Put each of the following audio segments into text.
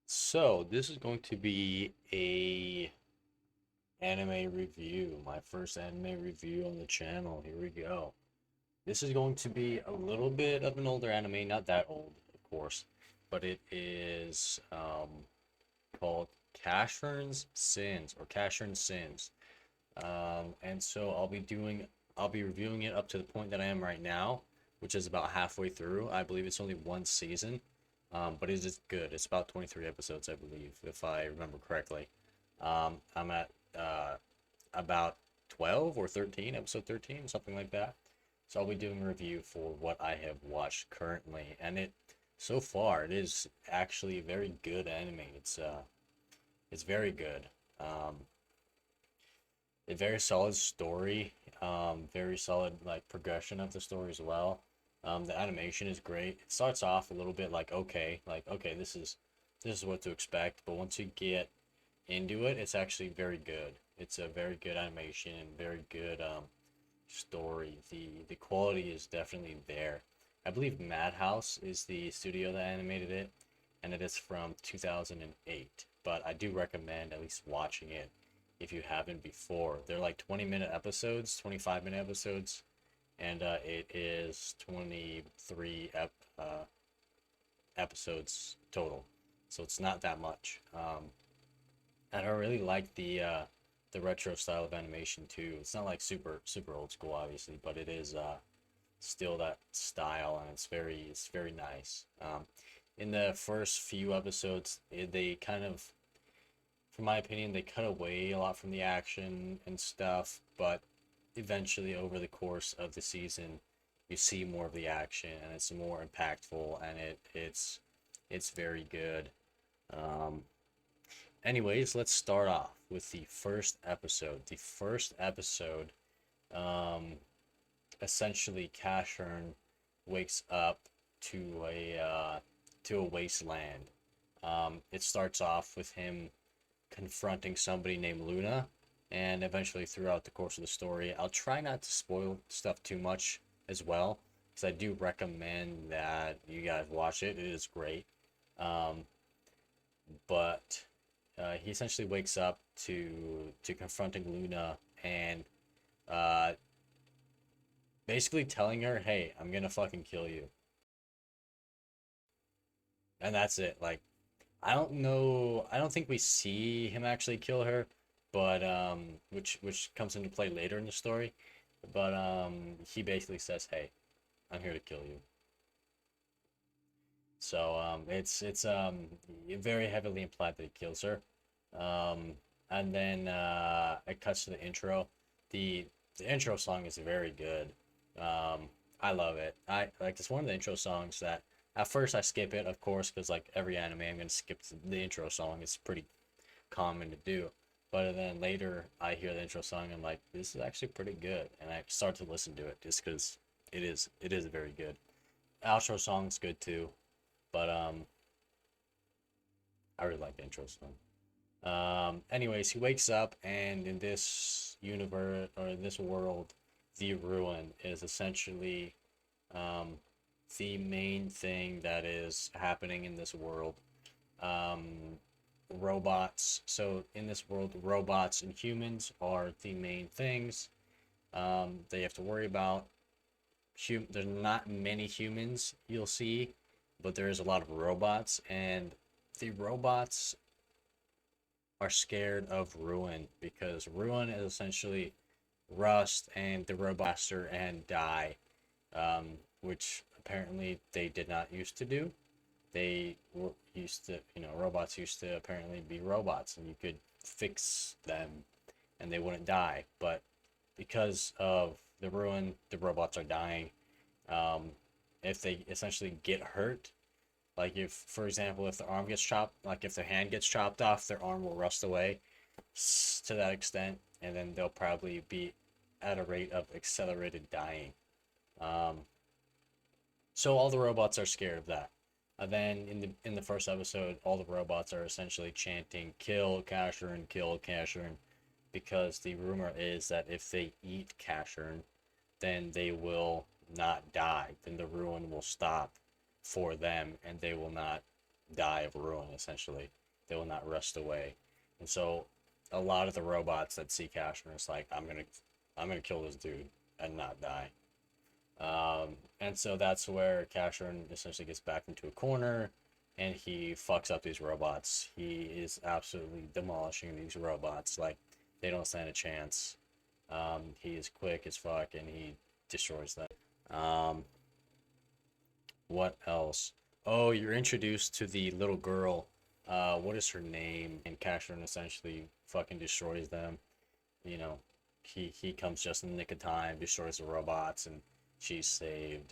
So this is going to be a anime review, my first anime review on the channel. Here we go. This is going to be a little bit of an older anime, not that old, of course, but it is called Casshern's Sins or Casshern Sins. And so I'll be reviewing it up to the point that I am right now, which is about halfway through. I believe it's only one season, but it is good. It's about 23 episodes, I believe, if I remember correctly. I'm at about 12 or 13, episode 13, something like that. So I'll be doing a review for what I have watched currently, and so far it is actually a very good anime. It's very good. Um, a very solid story, very solid like progression of the story as well. The animation is great. It starts off a little bit like okay, this is what to expect, but once you get into it, it's actually very good. It's a very good animation and very good story. The quality is definitely there. I believe Madhouse is the studio that animated it, and it is from 2008. But I do recommend at least watching it if you haven't before. They're like 20-minute episodes, 25-minute episodes, and it is 23 episodes total. So it's not that much. And I really like the retro style of animation too. It's not like super old school, obviously, but it is still that style, and it's very nice. In the first few episodes, they kind of, from my opinion, they cut away a lot from the action and stuff, but eventually over the course of the season, you see more of the action, and it's more impactful, and it's very good. Um, Anyways, let's start off with the first episode. The first episode, um, essentially, Casshern wakes up to a wasteland. It starts off with him confronting somebody named Luna, and eventually throughout the course of the story, I'll try not to spoil stuff too much as well, because I do recommend that you guys watch it. It is great. Um, but he essentially wakes up to confronting Luna and uh, basically telling her, "Hey, I'm gonna fucking kill you," and that's it. Like, I don't know. I don't think we see him actually kill her, but which comes into play later in the story. But he basically says, "Hey, I'm here to kill you." So it's very heavily implied that he kills her. Um, and then it cuts to the intro. The the intro song is very good. I love it. I like it's one of the intro songs that at first I skip it, of course, because like every anime I'm gonna skip the intro song. It's pretty common to do. But then later I hear the intro song and I'm like, this is actually pretty good, and I start to listen to it just because it is very good. Outro song's good too, but I really like the intro song. Anyways, he wakes up, and in this universe or in this world, the ruin is essentially um, the main thing that is happening in this world. Um, Robots. So in this world, robots and humans are the main things they have to worry about. There's not many humans you'll see, but there is a lot of robots, and the robots are scared of ruin because ruin is essentially rust and the robot and die, which apparently they did not used to do. They were used to, robots used to apparently be robots and you could fix them and they wouldn't die. But because of the ruin, the robots are dying. Um, if they essentially get hurt, like if, for example, if the arm gets chopped, like if their hand gets chopped off, their arm will rust away to that extent, and then they'll probably be at a rate of accelerated dying. Um, so all the robots are scared of that. And then in the first episode, all the robots are essentially chanting kill Casshern," because the rumor is that if they eat Casshern, then they will not die. Then the ruin will stop for them, and they will not die of ruin. Essentially, they will not rust away, and so a lot of the robots that see Casshern is like, I'm gonna kill this dude and not die. And so that's where Casshern essentially gets back into a corner and he fucks up these robots. He is absolutely demolishing these robots. Like, they don't stand a chance. He is quick as fuck and he destroys them. What else? Oh, you're introduced to the little girl. What is her name? And Casshern essentially fucking destroys them. You know, he comes just in the nick of time, destroys the robots, and she's saved.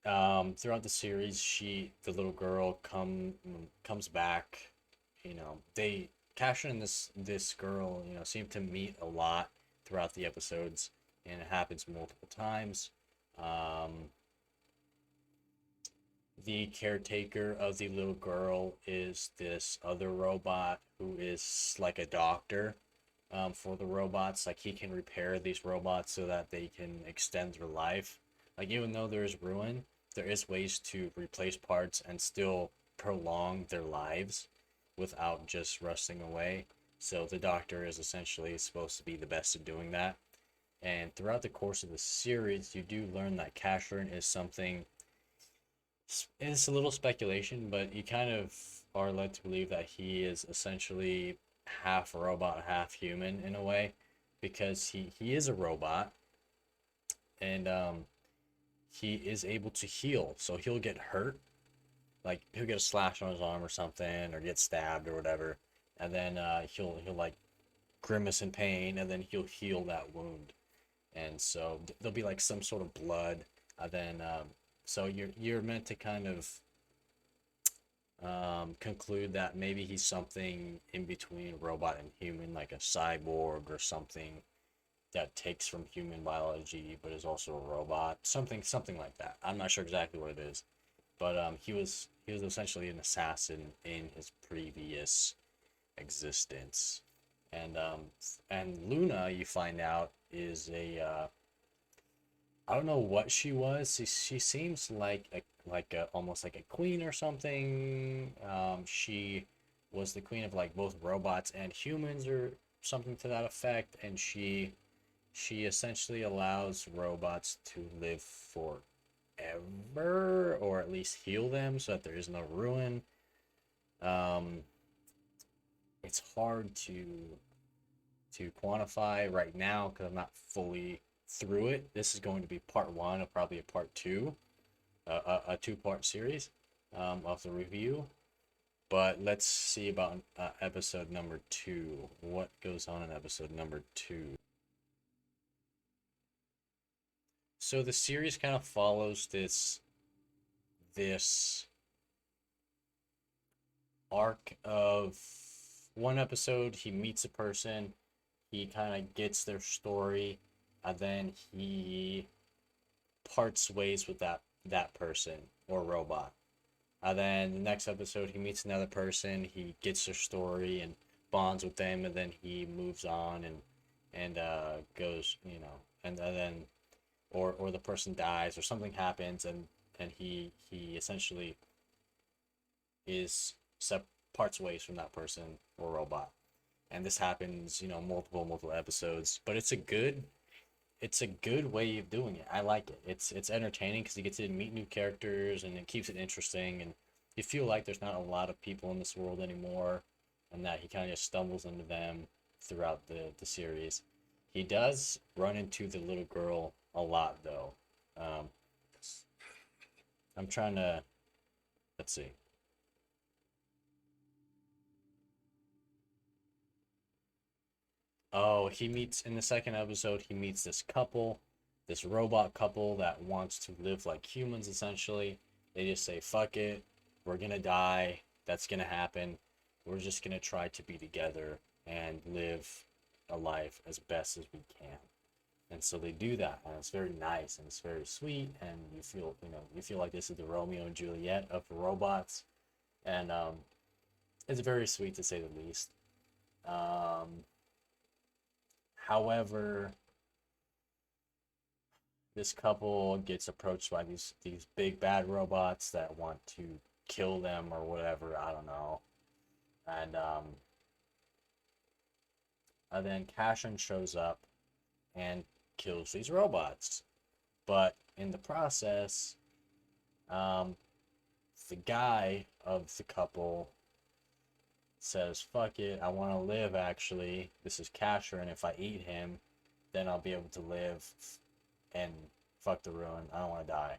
And throughout the series, the little girl comes back. You know, they Cashin and this girl, you know, seem to meet a lot throughout the episodes, and it happens multiple times. Um, the caretaker of the little girl is this other robot who is like a doctor, for the robots. Like, he can repair these robots so that they can extend their life. Like, even though there is ruin, there is ways to replace parts and still prolong their lives without just rusting away. So the doctor is essentially supposed to be the best at doing that. And throughout the course of the series, you do learn that Casshern is something. It's a little speculation, but you kind of are led to believe that he is essentially half robot, half human in a way, because he is a robot, and he is able to heal. So he'll get hurt, like he'll get a slash on his arm or something, or get stabbed or whatever, and then he'll like grimace in pain, and then he'll heal that wound. And so there'll be like some sort of blood, and then so you're meant to kind of conclude that maybe he's something in between robot and human, like a cyborg or something that takes from human biology but is also a robot, something like that. I'm not sure exactly what it is, but he was essentially an assassin in his previous existence, and Luna, you find out, is a I don't know what she was. She seems like a almost like a queen or something. She was the queen of like both robots and humans or something to that effect, and she essentially allows robots to live forever, or at least heal them so that there is no ruin. Um, it's hard to quantify right now because I'm not fully through it. This is going to be part one of probably a part two, a two-part series, of the review. But let's see about episode number two. What goes on in episode number two? So the series kind of follows this arc of one episode. He meets a person, he kind of gets their story, and then he parts ways with that person or robot. And then the next episode, he meets another person, he gets their story and bonds with them, and then he moves on and goes, you know, and then or the person dies or something happens, and he essentially is parts ways from that person or robot. And this happens, you know, multiple episodes, but it's a good way of doing it. I like it. It's entertaining because you get to meet new characters and it keeps it interesting, and you feel like there's not a lot of people in this world anymore, and that he kind of just stumbles into them throughout the series. He does run into the little girl a lot though. Um, I'm trying to, let's see. Oh, he meets in the second episode. He meets this couple, this robot couple that wants to live like humans. Essentially, they just say, "Fuck it, we're gonna die. That's gonna happen. We're just gonna try to be together and live a life as best as we can." And so they do that, and it's very nice and it's very sweet, and you feel like this is the Romeo and Juliet of robots, and it's very sweet to say the least. Um, However, this couple gets approached by these big bad robots that want to kill them or whatever. I don't know. And then Casshern shows up and kills these robots. But in the process, um, the guy of the couple says, "Fuck it, I want to live. Actually, this is Casher, and if I eat him, then I'll be able to live and fuck the ruin. I don't want to die."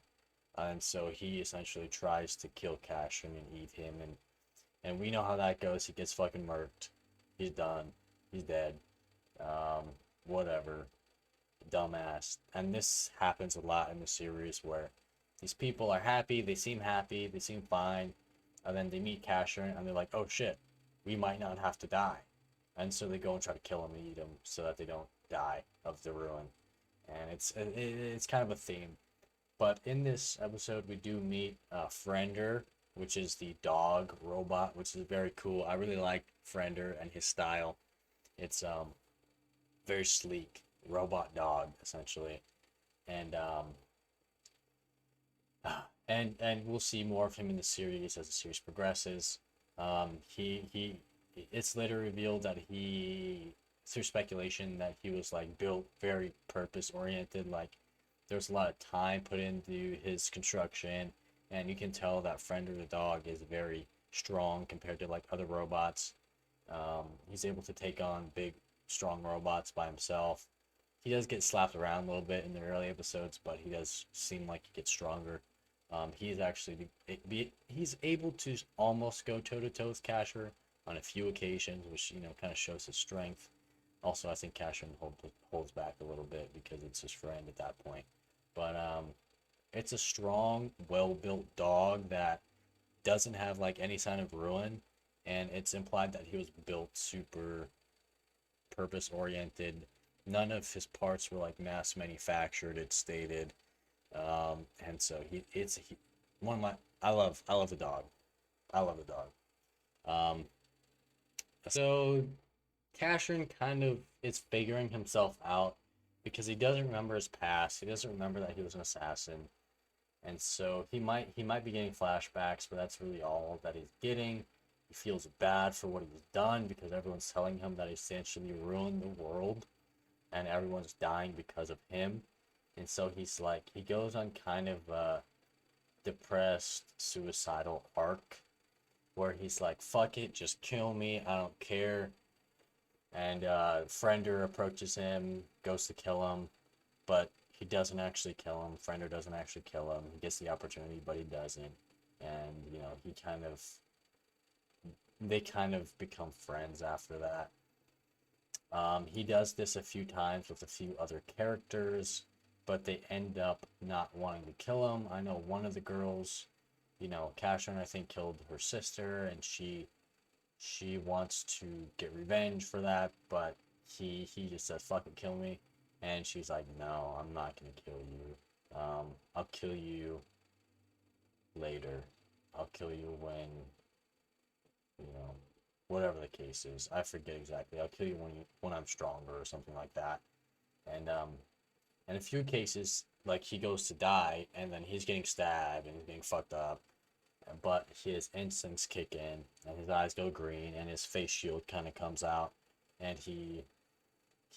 And so he essentially tries to kill Casher and eat him, and we know how that goes. He gets fucking murked. He's done. He's dead. Whatever. Dumbass. And this happens a lot in the series where these people are happy, they seem fine, and then they meet Casher and they're like, "Oh shit, we might not have to die." And so they go and try to kill him and eat him so that they don't die of the ruin. And it's kind of a theme. But in this episode, we do meet Friender, which is the dog robot, which is very cool. I really like Friender and his style. It's very sleek robot dog essentially, and and we'll see more of him in the series as the series progresses. He it's later revealed that he, through speculation, that he was like built very purpose oriented. Like there's a lot of time put into his construction, and you can tell that Friend of the dog is very strong compared to like other robots. He's able to take on big, strong robots by himself. He does get slapped around a little bit in the early episodes, but he does seem like he gets stronger. He's actually he's able to almost go toe to toe with Casher on a few occasions, which kind of shows his strength. Also, I think Casher holds back a little bit because it's his friend at that point. But it's a strong, well-built dog that doesn't have like any sign of ruin, and it's implied that he was built super purpose-oriented. None of his parts were like mass manufactured. It's stated, and so one of my I love the dog. I love the dog. Um, so Casherin kind of is figuring himself out because he doesn't remember his past. He doesn't remember that he was an assassin, and so he might be getting flashbacks, but that's really all that he's getting. He feels bad for what he's done because everyone's telling him that he essentially ruined the world, and everyone's dying because of him. And so he goes on kind of a depressed, suicidal arc where he's like, "Fuck it, just kill me, I don't care." And Friender approaches him, goes to kill him, but he doesn't actually kill him. Friender doesn't actually kill him. He gets the opportunity, but he doesn't. And they kind of become friends after that. He does this a few times with a few other characters, but they end up not wanting to kill him. I know one of the girls, Casherin, I think, killed her sister, and she wants to get revenge for that, but he just says, "Fucking kill me," and she's like, "No, I'm not gonna kill you. I'll kill you later. I'll kill you when you know whatever the case is. I forget exactly. I'll kill you when I'm stronger or something like that." And in a few cases, like he goes to die, and then he's getting stabbed and he's getting fucked up, but his instincts kick in, and his eyes go green, and his face shield kind of comes out, and he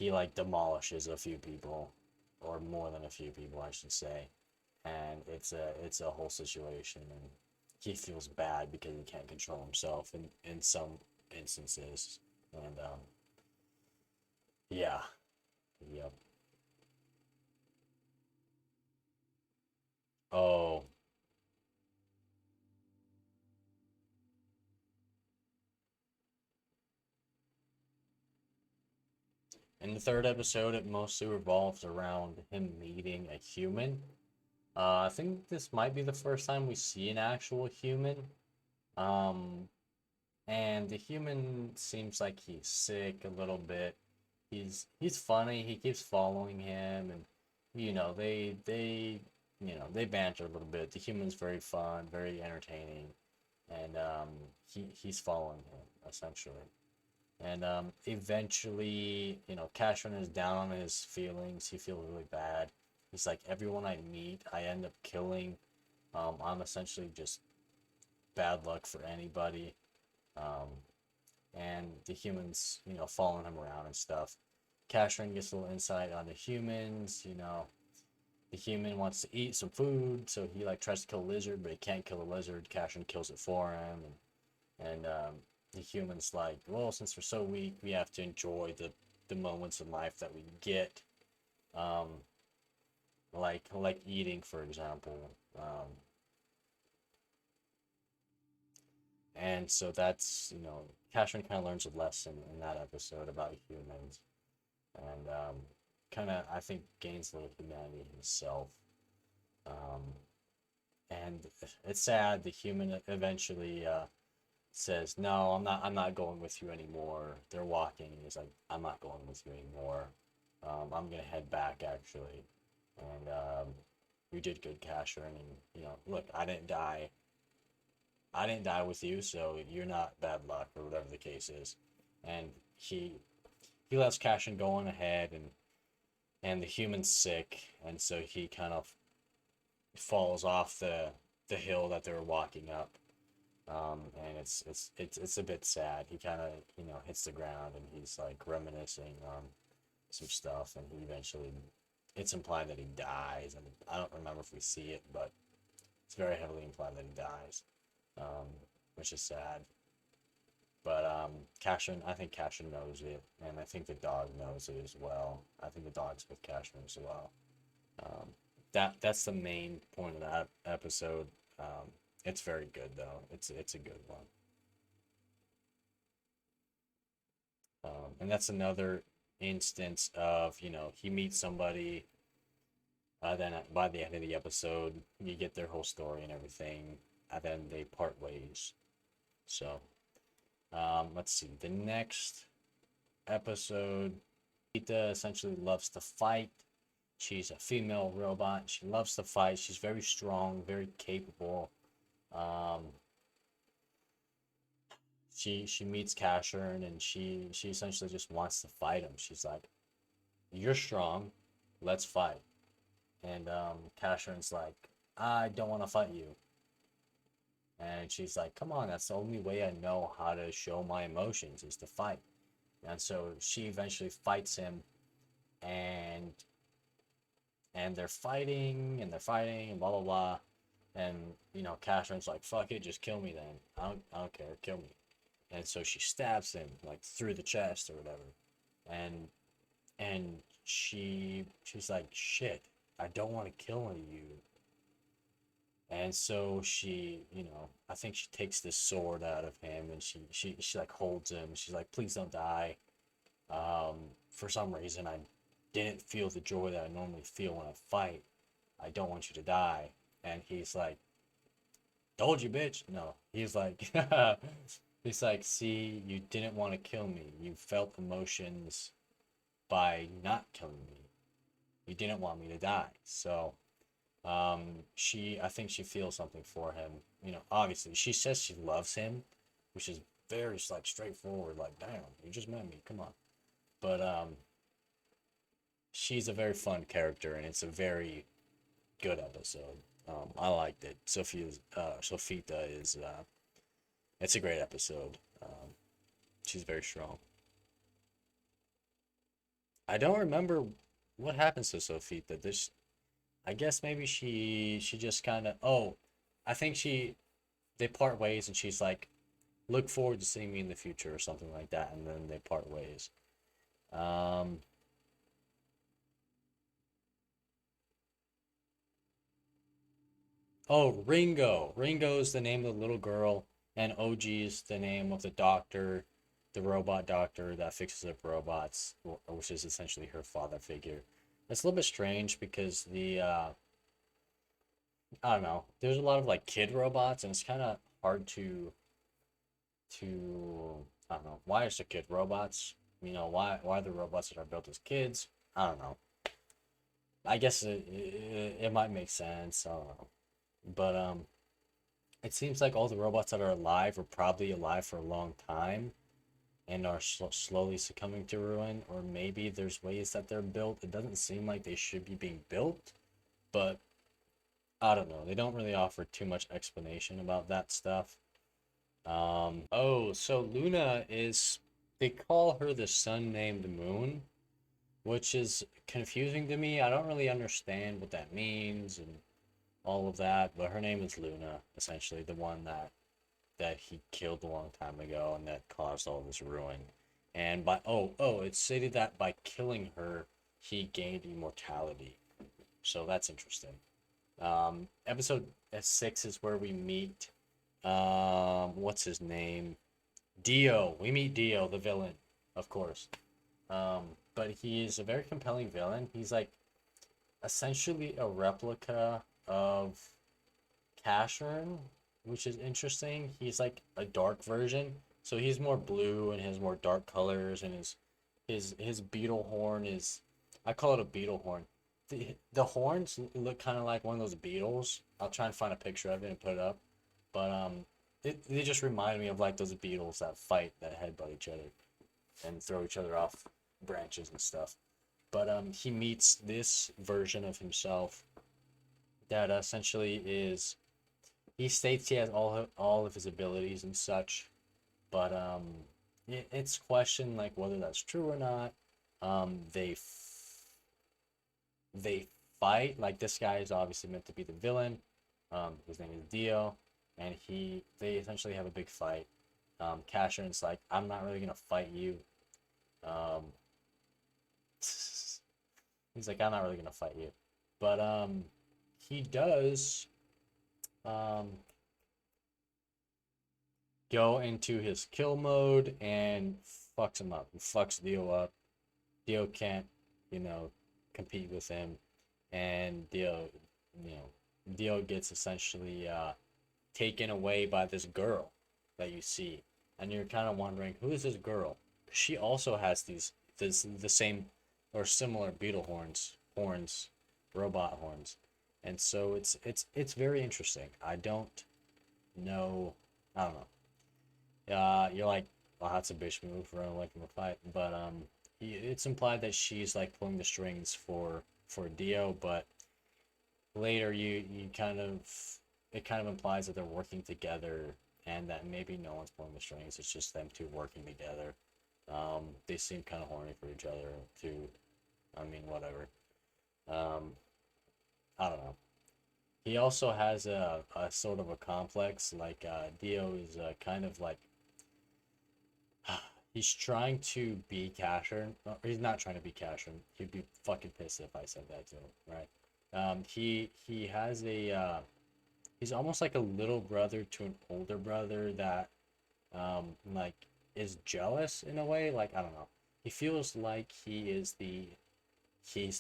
like demolishes a few people, or more than a few people, I should say, and it's a whole situation, and he feels bad because he can't control himself in some instances, and yeah, yep. Oh, in the third episode, it mostly revolves around him meeting a human. I think this might be the first time we see an actual human. Um, and the human seems like he's sick a little bit. He's funny. He keeps following him, and they banter a little bit. The human's very fun, very entertaining, and he's following him essentially. And eventually, Cashman is down on his feelings. He feels really bad. He's like, everyone I meet, I end up killing. I'm essentially just bad luck for anybody. Um, and the humans, following him around and stuff. Casshern gets a little insight on the humans. The human wants to eat some food, so he like tries to kill a lizard, but he can't kill a lizard. Casshern kills it for him, and the human's like, well, since we're so weak, we have to enjoy the moments in life that we get, um, like eating, for example. And so that's Casshern kind of learns a lesson in that episode about humans, and kind of I think gains a little humanity himself. Um, and it's sad the human eventually says, "No, I'm not going with you anymore." They're walking, and he's like, "I'm not going with you anymore. I'm gonna head back actually." And you did good, Casher, and look, I didn't die. I didn't die with you, so you're not bad luck or whatever the case is. And he lets Cashin go on ahead, and the human's sick, and so he kind of falls off the hill that they were walking up. And it's a bit sad. He kind of hits the ground, and he's like reminiscing on some stuff, and he eventually, it's implied that he dies, and I don't remember if we see it, but it's very heavily implied that he dies, um, which is sad. But I think Cashin knows it, and I think the dog knows it as well. I think the dog's with Cashin as well. Um, that's the main point of that episode. It's very good though. It's a good one. And that's another instance of he meets somebody. Then by the end of the episode, you get their whole story and everything, and then they part ways. So let's see. The next episode, Rita essentially loves to fight. She's a female robot. She loves to fight. She's very strong, very capable. Um, she meets Casshern, and she essentially just wants to fight him. She's like, "You're strong, let's fight." And Casshern's like, "I don't want to fight you." And she's like, "Come on, that's the only way I know how to show my emotions is to fight." And so she eventually fights him, and they're fighting and they're fighting and blah blah blah. And Casshern's like, "Fuck it, just kill me then. I don't care, kill me." And so she stabs him like through the chest or whatever. And she's like, "Shit, I don't want to kill you." And so she, I think she takes this sword out of him, and she like holds him. She's like, "Please don't die." Um, for some reason, I didn't feel the joy that I normally feel when I fight. I don't want you to die. And he's like, "Told you, bitch." No, he's like, he's like, "See, you didn't want to kill me. You felt emotions by not killing me. You didn't want me to die." So, I think she feels something for him. Obviously, she says she loves him, which is very like straightforward. Like, damn, you just met me. Come on. But she's a very fun character, and it's a very good episode. I liked it. Sofita is it's a great episode. She's very strong. I don't remember what happens to Sofita. This, I guess maybe she just kind of, I think they part ways, and she's like, "Look forward to seeing me in the future" or something like that, and then they part ways. Um, oh, Ringo. Ringo's the name of the little girl, and OG's the name of the doctor, the robot doctor that fixes up robots, which is essentially her father figure. It's a little bit strange because I don't know. There's a lot of like kid robots, and it's kind of hard to I don't know, why is the kid robots? Why the robots that are built as kids? I don't know. I guess it might make sense. I don't know. But it seems like all the robots that are alive are probably alive for a long time and are slowly succumbing to ruin, or maybe there's ways that they're built. It doesn't seem like they should be being built, but I don't know. They don't really offer too much explanation about that stuff. Oh, so Luna is, they call her the sun named Moon, which is confusing to me. I don't really understand what that means and all of that, but her name is Luna, essentially the one that he killed a long time ago and that caused all this ruin. And by it's stated that by killing her, he gained immortality. So that's interesting. Episode 6 is where we meet what's his name? Dio. We meet Dio, the villain, of course. But he is a very compelling villain. He's like essentially a replica of Casshern, which is interesting. He's like a dark version, so he's more blue and has more dark colors, and his beetle horn is, I call it a beetle horn. The horns look kind of like one of those beetles. I'll try and find a picture of it and put it up, but they just remind me of like those beetles that fight, that headbutt each other and throw each other off branches and stuff. But he meets this version of himself that essentially is, he states he has all of his abilities and such, but it's questioned like whether that's true or not. They fight, like this guy is obviously meant to be the villain. His name is Dio, and they essentially have a big fight. Casshern's like, I'm not really gonna fight you. Um, he's like, I'm not really gonna fight you, but he does um go into his kill mode and fucks him up. He fucks Dio up. Dio can't, you know, compete with him, and you know, Dio gets essentially taken away by this girl that you see, and you're kind of wondering who is this girl? She also has the same or similar beetle robot horns, and so it's very interesting. I don't know. I don't know. You're like, well, that's a bitch move for like in the fight, but it's implied that she's like pulling the strings for Dio, but later you kind of, it kind of implies that they're working together and that maybe no one's pulling the strings. It's just them two working together. They seem kind of horny for each other too. I mean, whatever. Um, I don't know. He also has a sort of a complex. Like Dio is kind of like he's trying to be Casshern. He's not trying to be Casshern. He'd be fucking pissed if I said that to him, right? He has he's almost like a little brother to an older brother that like is jealous in a way. Like I don't know. He feels like he's the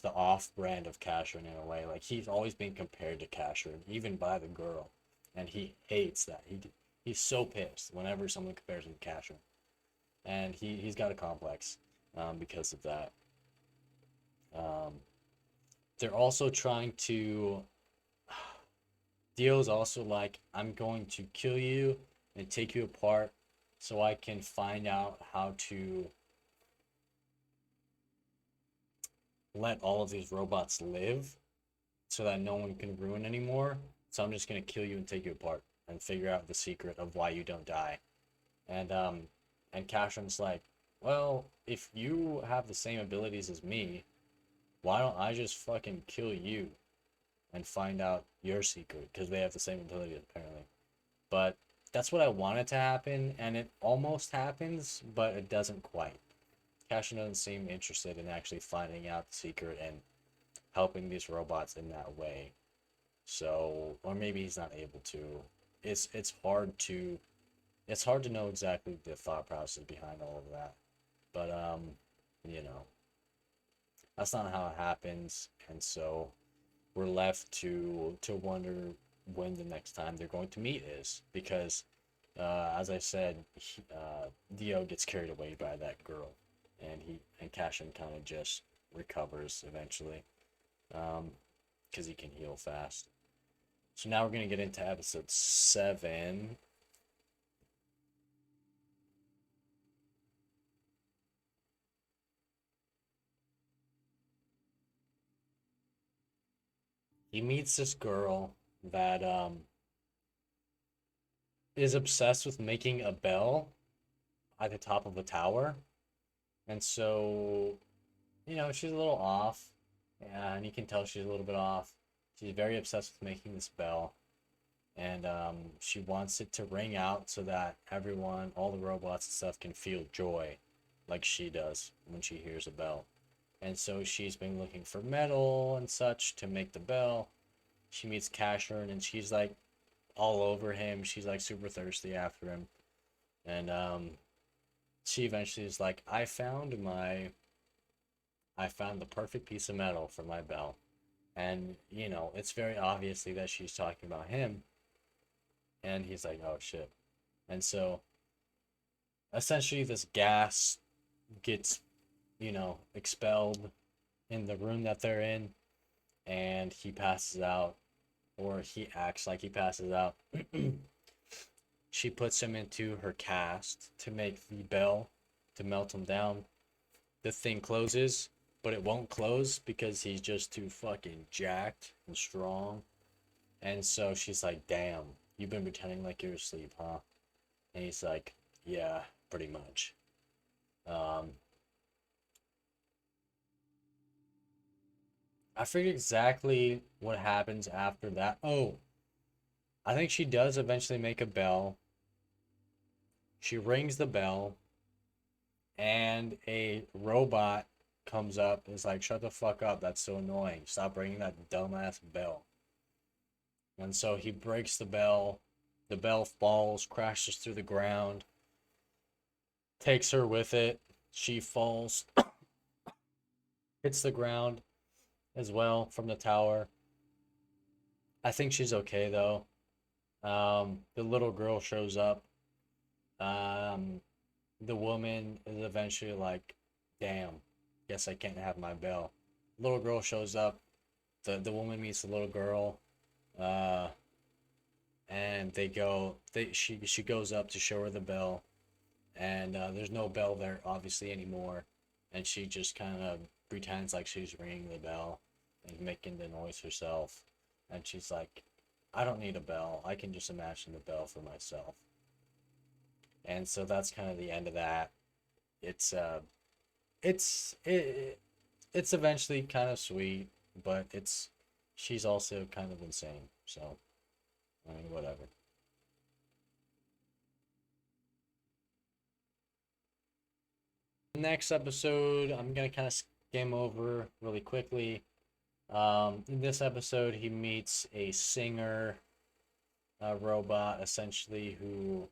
off brand of Casshern in a way. Like he's always been compared to Casshern, even by the girl, and he hates that. He's so pissed whenever someone compares him to Casshern, and he's got a complex because of that. Um, they're also trying to. Dio's also like, I'm going to kill you and take you apart so I can find out how to let all of these robots live so that no one can ruin anymore. So I'm just gonna kill you and take you apart and figure out the secret of why you don't die. And Casshern's like, well, if you have the same abilities as me, why don't I just fucking kill you and find out your secret? Because they have the same abilities apparently. But that's what I wanted to happen, and it almost happens, but it doesn't quite. Casshern doesn't seem interested in actually finding out the secret and helping these robots in that way. So, or maybe he's not able to. It's hard to know exactly the thought process behind all of that. But you know, that's not how it happens, and so we're left to wonder when the next time they're going to meet is, because as I said, Dio gets carried away by that girl, and Cashin kind of just recovers eventually, because he can heal fast. So now we're gonna get into episode 7. he meets this girl that is obsessed with making a bell at the top of a tower. And so, she's a little off. Yeah, and you can tell she's a little bit off. She's very obsessed with making this bell. And she wants it to ring out so that everyone, all the robots and stuff, can feel joy like she does when she hears a bell. And so she's been looking for metal and such to make the bell. She meets Casshern and she's like all over him. She's like super thirsty after him. And she eventually is like, I found the perfect piece of metal for my bell. And, it's very obviously that she's talking about him. And he's like, oh shit. And so essentially this gas gets, expelled in the room that they're in, and he passes out, or he acts like he passes out. She puts him into her cast to make the bell to melt him down. The thing closes, but it won't close because he's just too fucking jacked and strong. And so she's like, damn, you've been pretending like you're asleep, huh? And he's like, yeah, pretty much. Um, I forget exactly what happens after that. Oh, I think she does eventually make a bell. She rings the bell, and a robot comes up and is like, shut the fuck up. That's so annoying. Stop ringing that dumbass bell. And so he breaks the bell. The bell falls, crashes through the ground, takes her with it. She falls, hits the ground as well from the tower. I think she's okay though. The little girl shows up. Um, the woman is eventually like, damn, guess I can't have my bell. Little girl shows up. The woman meets the little girl. Uh, and she goes up to show her the bell, and there's no bell there obviously anymore, and she just kind of pretends like she's ringing the bell and making the noise herself, and she's like, I don't need a bell, I can just imagine the bell for myself. And so that's kind of the end of that. It's it's it, it's eventually kind of sweet, but she's also kind of insane, so I mean, whatever. Next episode, I'm gonna kind of skim over really quickly. In this episode, he meets a singer, a robot, essentially, who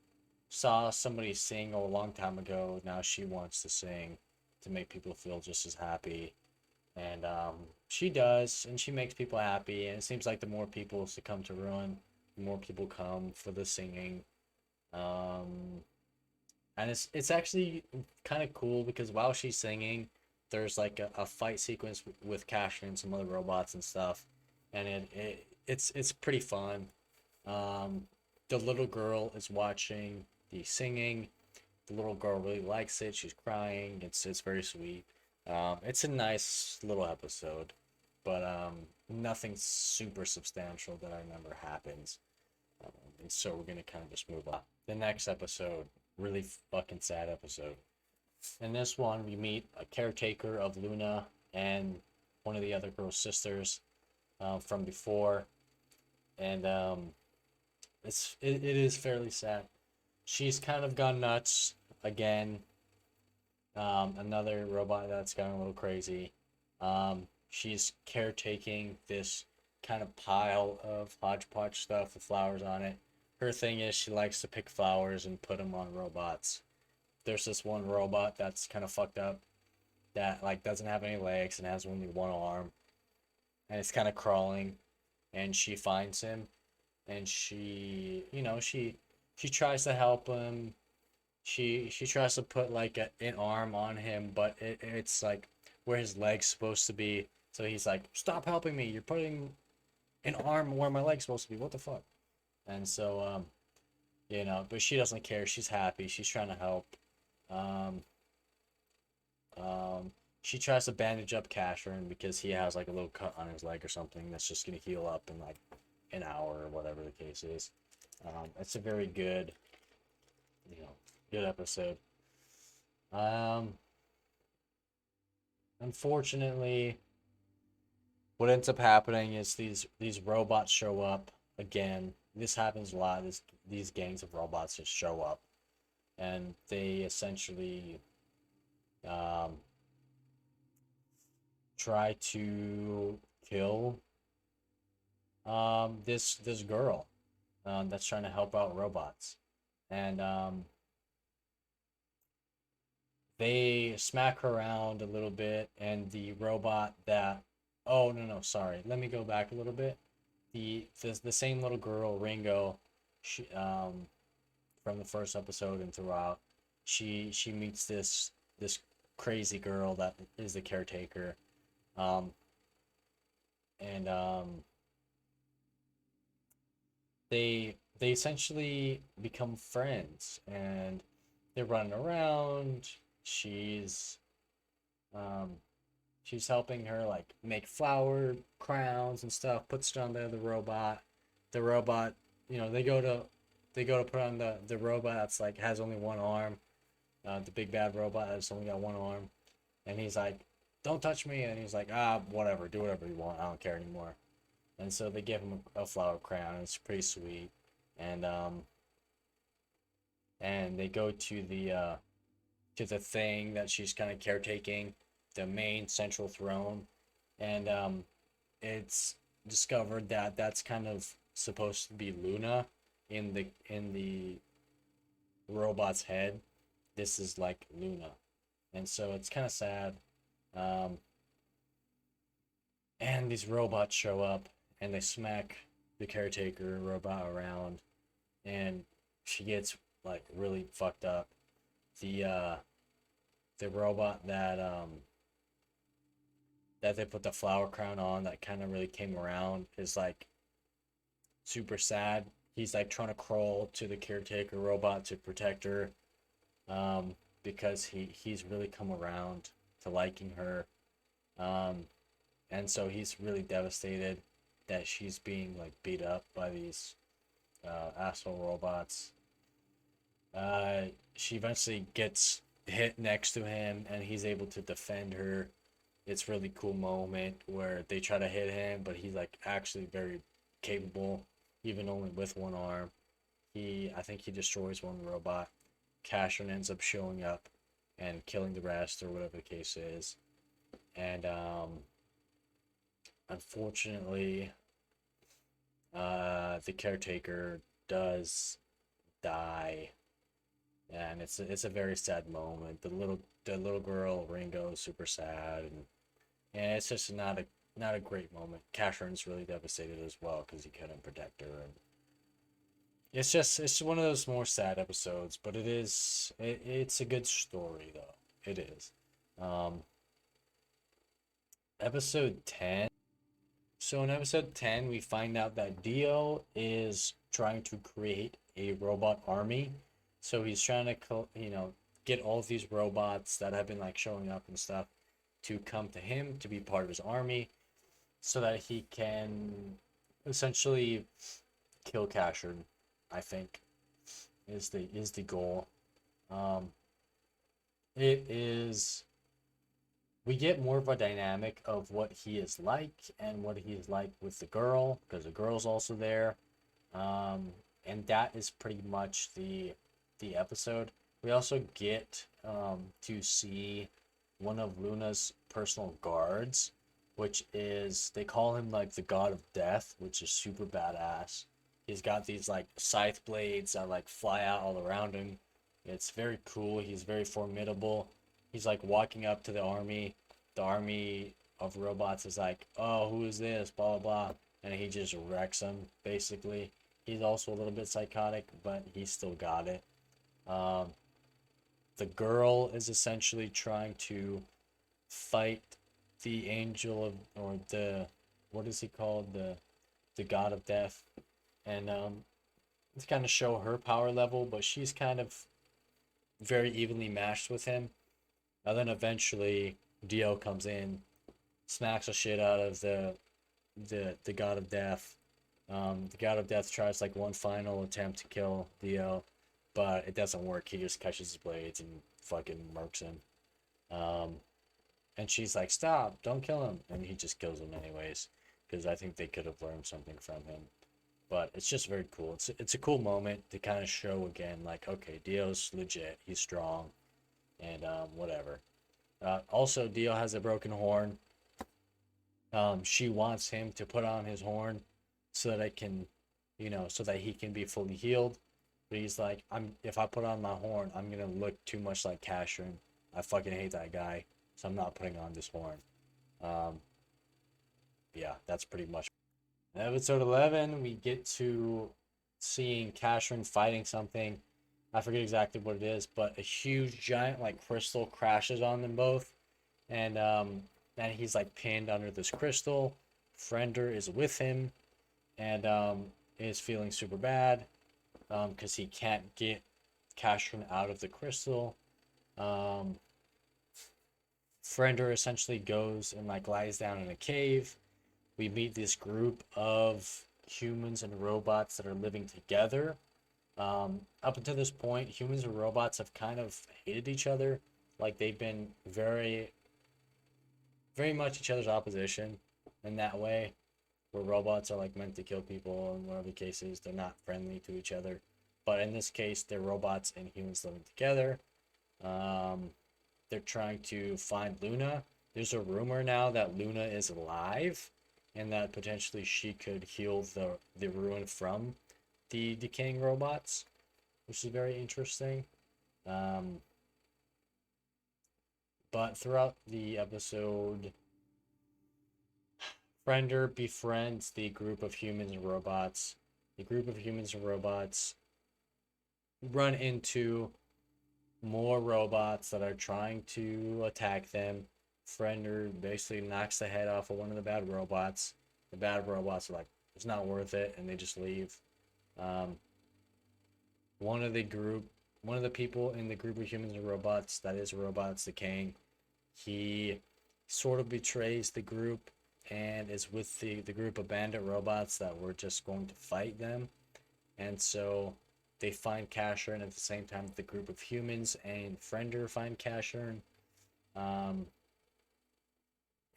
saw somebody sing a long time ago. Now she wants to sing to make people feel just as happy. And she does, and she makes people happy. And it seems like the more people succumb to ruin, the more people come for the singing. Um, and it's actually kind of cool because while she's singing, there's like a fight sequence with Casshern and some other robots and stuff, and it's pretty fun. Um, the little girl is watching the singing. The little girl really likes it. She's crying. It's very sweet. It's a nice little episode, but nothing super substantial that I remember happens. And so we're gonna kind of just move on. The next episode, really fucking sad episode. In this one, we meet a caretaker of Luna and one of the other girl's sisters from before, and it is fairly sad. She's kind of gone nuts again. Another robot that's gone a little crazy. She's caretaking this kind of pile of hodgepodge stuff with flowers on it. Her thing is she likes to pick flowers and put them on robots. There's this one robot that's kind of fucked up that like doesn't have any legs and has only one arm, and it's kind of crawling, and she finds him, and she tries to help him. She tries to put like an arm on him, but it's like where his leg's supposed to be. So he's like, "Stop helping me! You're putting an arm where my leg's supposed to be. What the fuck?" And so but she doesn't care. She's happy. She's trying to help. Um, um, she tries to bandage up Casshern because he has like a little cut on his leg or something that's just gonna heal up in like an hour or whatever the case is. It's a very good, you know, good episode. Um, Unfortunately, what ends up happening is these robots show up again. This happens a lot. These gangs of robots just show up, and they essentially um, try to kill this girl that's trying to help out robots, and they smack her around a little bit, and the robot that oh no, sorry, let me go back a little bit. The same little girl, Ringo, she from the first episode and throughout, she meets this crazy girl that is the caretaker, um and they essentially become friends, and they're running around. She's um she's helping her like make flower crowns and stuff, puts it on the other robot. The robot, they go to put on the robot that's like has only one arm. The big bad robot that's only got one arm, and he's like, "Don't touch me," and he's like, "Ah, whatever, do whatever you want. I don't care anymore." And so they give him a flower crown. It's pretty sweet, and they go to the thing that she's kind of caretaking, the main central throne, and it's discovered that that's kind of supposed to be Luna in the robot's head. This is like Luna, and so it's kind of sad. Um, and these robots show up and they smack the caretaker robot around, and she gets like really fucked up. The the robot that they put the flower crown on that kind of really came around is like super sad. He's like trying to crawl to the caretaker robot to protect her, because he's really come around to liking her, um, and so he's really devastated that she's being like beat up by these asshole robots. Uh, she eventually gets hit next to him, and he's able to defend her. It's really cool moment where they try to hit him, but he's like actually very capable, even only with one arm. I think he destroys one robot. Casshern ends up showing up and killing the rest, or whatever the case is. And unfortunately, the caretaker does die, and it's a very sad moment. The little girl Ringo is super sad, and it's just not a great moment. Casshern's really devastated as well because he couldn't protect her, and it's one of those more sad episodes. But it's a good story though. It is. Um, Episode 10. So in episode 10, we find out that Dio is trying to create a robot army. So he's trying to, get all of these robots that have been like showing up and stuff to come to him to be part of his army, so that he can essentially kill Casshern. I think is the goal. Um, it is We get more of a dynamic of what he is like and what he is like with the girl, because the girl's also there, and that is pretty much the episode. We also get to see one of Luna's personal guards, which is, they call him like the god of death, which is super badass. He's got these like scythe blades that like fly out all around him. It's very cool. He's very formidable. He's like walking up to the army. The army of robots is like, "Oh, who is this?" Blah blah blah, and he just wrecks them. Basically, he's also a little bit psychotic, but he's still got it. Um, the girl is essentially trying to fight the angel of, or the, what is he called, the god of death, and to kind of show her power level, but she's kind of very evenly matched with him. And then eventually, Dio comes in, smacks the shit out of the God of Death. The God of Death tries like one final attempt to kill Dio, but it doesn't work. He just catches his blades and fucking murks him. Um, and she's like, "Stop! Don't kill him!" And he just kills him anyways, because I think they could have learned something from him. But it's just very cool. It's a cool moment to kind of show again, like, okay, Dio's legit. He's strong, and whatever. Also, Dio has a broken horn. She wants him to put on his horn so that it can, so that he can be fully healed. But he's like, if I put on my horn, I'm gonna look too much like Casshern. I fucking hate that guy, so I'm not putting on this horn. Um, yeah, that's pretty much. In episode 11, we get to seeing Casshern fighting something. I forget exactly what it is, but a huge giant like crystal crashes on them both, and he's like pinned under this crystal. Frender is with him, and is feeling super bad because he can't get Casshern out of the crystal. Um, Frender essentially goes and like lies down in a cave. We meet this group of humans and robots that are living together. Up until this point, humans and robots have kind of hated each other. Like they've been very, very much each other's opposition in that way, where robots are like meant to kill people, and whatever the case is, they're not friendly to each other. But in this case, they're robots and humans living together. Um, they're trying to find Luna. There's a rumor now that Luna is alive, and that potentially she could heal the ruin from the decaying robots, which is very interesting. Um, but throughout the episode, Frender befriends the group of humans and robots. The group of humans and robots run into more robots that are trying to attack them. Frender basically knocks the head off of one of the bad robots. The bad robots are like, it's not worth it, and they just leave. Um, one of the group, one of the people in the group of humans and robots that is robots decaying, he sort of betrays the group and is with the group of bandit robots that were just going to fight them. And so they find Casshern at the same time the group of humans and Frender find Casshern. Um,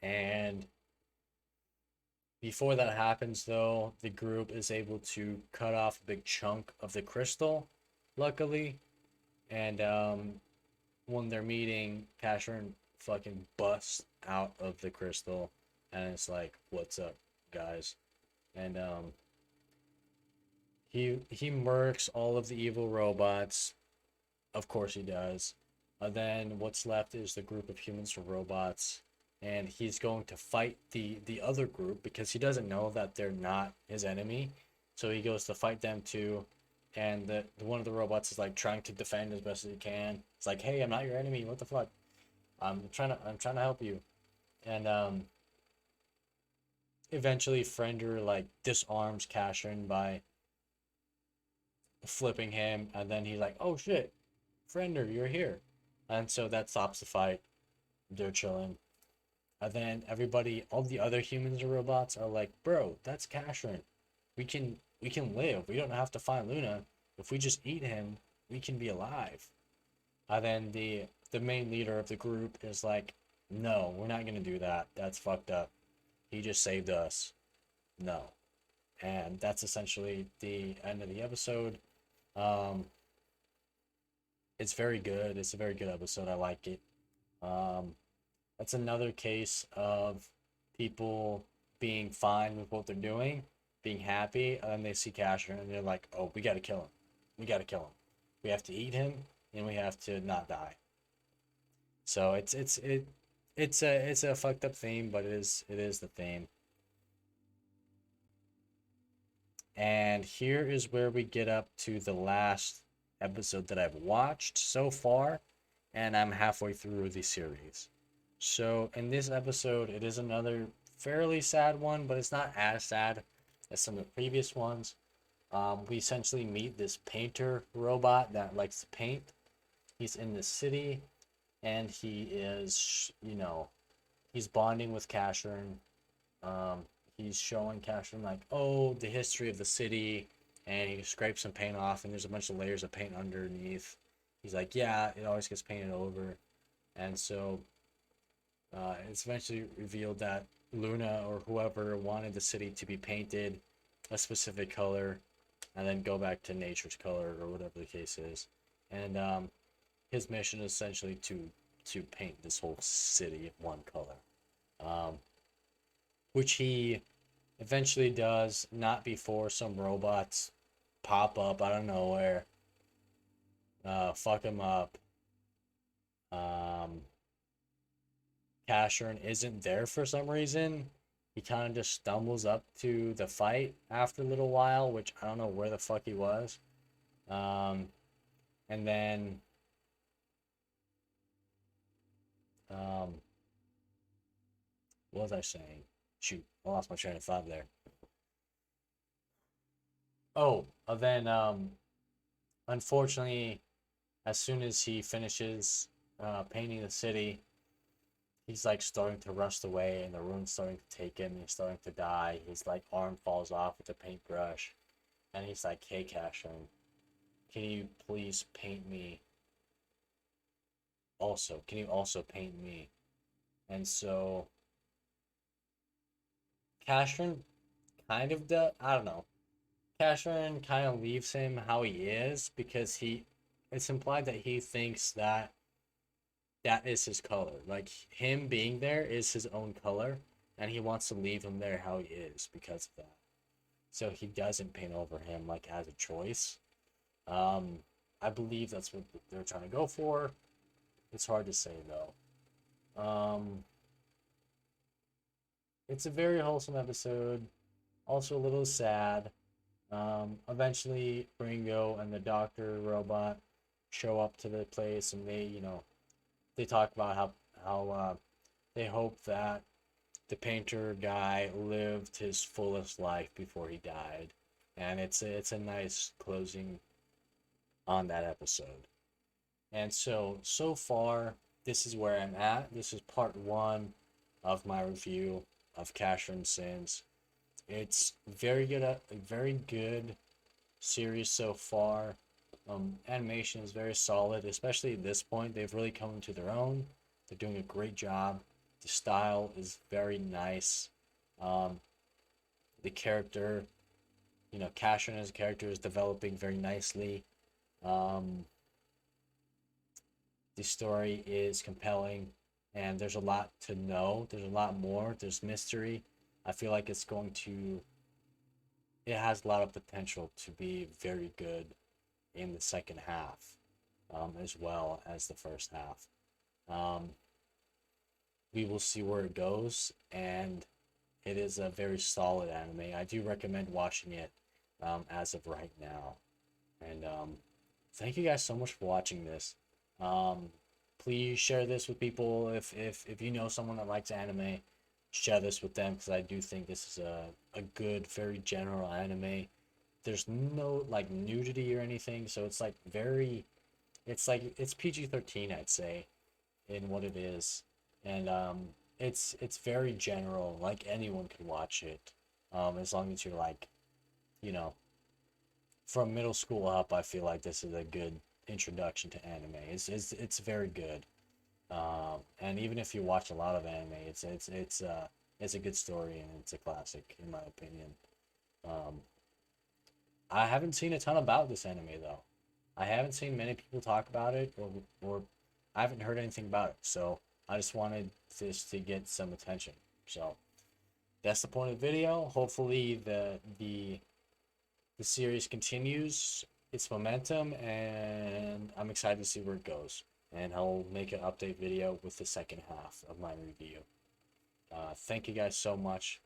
and before that happens, though, the group is able to cut off a big chunk of the crystal, luckily. And when they're meeting, Casshern fucking busts out of the crystal, and it's like, "What's up, guys?" And he murks all of the evil robots. Of course he does. Then what's left is the group of humans and robots, and he's going to fight the other group because he doesn't know that they're not his enemy. So he goes to fight them too, and the one of the robots is like trying to defend as best as he can. It's like, "Hey, I'm not your enemy. What the fuck? I'm trying to help you." And eventually Frender like disarms Casshern by flipping him, and then he's like, "Oh shit, Frender, you're here." And so that stops the fight. They're chilling. And then everybody, all the other humans and robots are like, "Bro, that's Casshern. We can live. We don't have to find Luna. If we just eat him, we can be alive." And then the main leader of the group is like, "No, we're not gonna do that. That's fucked up. He just saved us. No." And that's essentially the end of the episode. Um, it's very good. It's a very good episode. I like it. Um, that's another case of people being fine with what they're doing, being happy, and then they see Casher and they're like, "Oh, we gotta kill him. We gotta kill him. We have to eat him, and we have to not die." So it's a fucked up theme, but it is the theme. And here is where we get up to the last episode that I've watched so far, and I'm halfway through the series. So in this episode, it is another fairly sad one, but it's not as sad as some of the previous ones. We essentially meet this painter robot that likes to paint. He's in the city. and he is, you know, he's bonding with Casshern. Um, he's showing Casshern like, oh, the history of the city, and he scrapes some paint off, and there's a bunch of layers of paint underneath. He's like, yeah, it always gets painted over, and so it's eventually revealed that Luna or whoever wanted the city to be painted a specific color, and then go back to nature's color or whatever the case is, and his mission is essentially to paint this whole city one color, um, which he eventually does, not before some robots pop up out of nowhere, fuck him up. Um, Casshern isn't there for some reason. He kind of just stumbles up to the fight after a little while, which I don't know where the fuck he was. Um, and then um, what was I saying? Shoot, I lost my train of thought there. Oh, then unfortunately, as soon as he finishes painting the city, he's like starting to rust away, and the rune's starting to take him. He's starting to die. His like arm falls off with the paintbrush, and he's like, "Hey, Casshern, can you please paint me? Also, can you also paint me?" And so Casshern kind of does. I don't know. Casshern kind of leaves him how he is because it's implied that he thinks that that is his color. Like him being there is his own color, and he wants to leave him there how he is because of that. So he doesn't paint over him like as a choice. Um, I believe that's what they're trying to go for. It's hard to say though. It's a very wholesome episode, also a little sad. Eventually, Ringo and the Doctor robot show up to the place, and they talk about how they hope that the painter guy lived his fullest life before he died, and it's a nice closing on that episode. And so far, this is where I'm at. This is part one of my review of Casshern Sins. It's very good series so far. Animation is very solid, especially at this point. They've really come into their own. They're doing a great job. The style is very nice. Um, the character, Casshern as a character is developing very nicely. Um, the story is compelling, and there's a lot to know. There's a lot more. There's mystery. I feel like it has a lot of potential to be very good in the second half, as well as the first half. Um, we will see where it goes, and it is a very solid anime. I do recommend watching it as of right now. And thank you guys so much for watching this. Um, please share this with people if you know someone that likes anime. Share this with them because I do think this is a good, very general anime. There's no like nudity or anything, so it's PG-13, I'd say, in what it is, and it's very general. Like anyone can watch it, as long as you're like, you know, from middle school up. I feel like this is a good introduction to anime. It's very good. And even if you watch a lot of anime, it's a good story and it's a classic in my opinion. Um, I haven't seen a ton about this anime though. I haven't seen many people talk about it, or I haven't heard anything about it. So I just wanted this to get some attention. So that's the point of the video. Hopefully the series continues its momentum, and I'm excited to see where it goes. And I'll make an update video with the second half of my review. Thank you guys so much.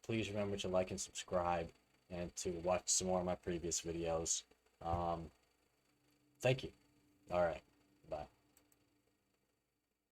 Please remember to like and subscribe and to watch some more of my previous videos. Thank you. All right. Bye.